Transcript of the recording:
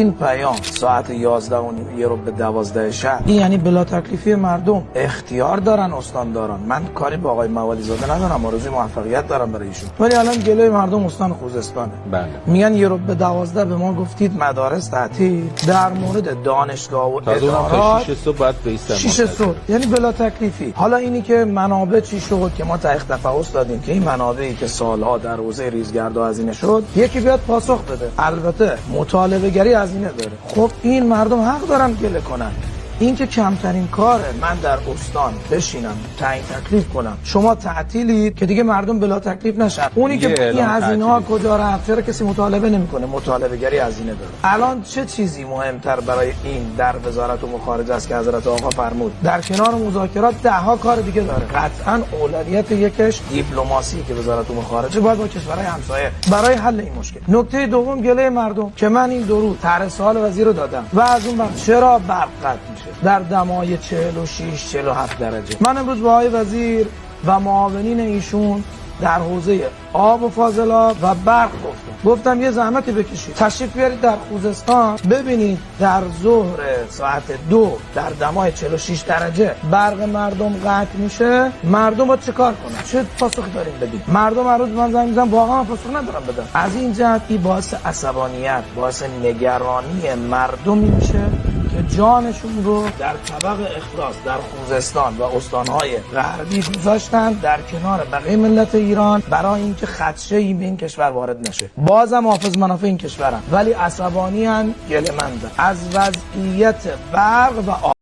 این پیام ساعت 11 و یه رو به 12 شب، این یعنی بلا تکلیفی مردم. اختیار دارن استانداران. من کاری با آقای موادی زاده ندارم، آرزوی موفقیت دارم برای ایشون، ولی الان جلوی مردم استان خوزستانه. بله. میگن یه رو به 12 به ما گفتید مدارس تعطیل، در مورد دانشگاه و ادارات 6 صبح باید بیستن 6 صبح، یعنی بلا تکلیفی. حالا اینی که منابع چی شد که ما تحقیق تفحص دادیم که این منابعی که سالها در حوزه ریزگردها هزینه شد، یکی بیاد پاسخ بده. البته مطالبه گری هزینه داره. خب این مردم حق دارن گله کنن. این که کمترین کاره من در استان بشینم تعیین تکلیف کنم شما تعطیلید که دیگه مردم بلا تکلیف نشن. اونی که این هزینه ها کجا رفت؟ چرا کسی مطالبه نمیکنه؟ مطالبه گری هزینه داره. الان چه چیزی مهمتر برای این در وزارت امور خارجه است که حضرت آقا فرمود در کنار مذاکرات 10 ها کار دیگه داره. قطعا اولویت یکش دیپلماسی که وزارت امور خارجه باید با کشورهای همسایه برای حل این مشکل. نکته دوم گله مردم که من این دو روز طرح سوال وزیر رو دادم و از اون وقت چرا برق قطع میشه در دمای 46 47 درجه. من امروز با آقای وزیر و معاونین ایشون در حوزه آب و فاضلاب و برق گفتم یه زحمتی بکشید تشریف بیارید در خوزستان ببینید در ظهر ساعت 2 در دمای 46 درجه برق مردم قطع میشه، مردم باید چه کار کنن؟ چه پاسخی داریم بدیم؟ مردم هر روز من زنگ میزنم واقعا پاسخ ندارم بدم. از این جهت این باعث عصبانیت، باعث نگرانی مردمی میشه که جانشون رو در طبق اخراس در خوزستان و استانهای غربی گذاشتن در کنار بقیه ملت ایران برای اینکه خدشه‌ای به این کشور وارد نشه. بازم حافظ منافع این کشورن ولی عصبانی ان، گله مندن از وضعیت برق و آب.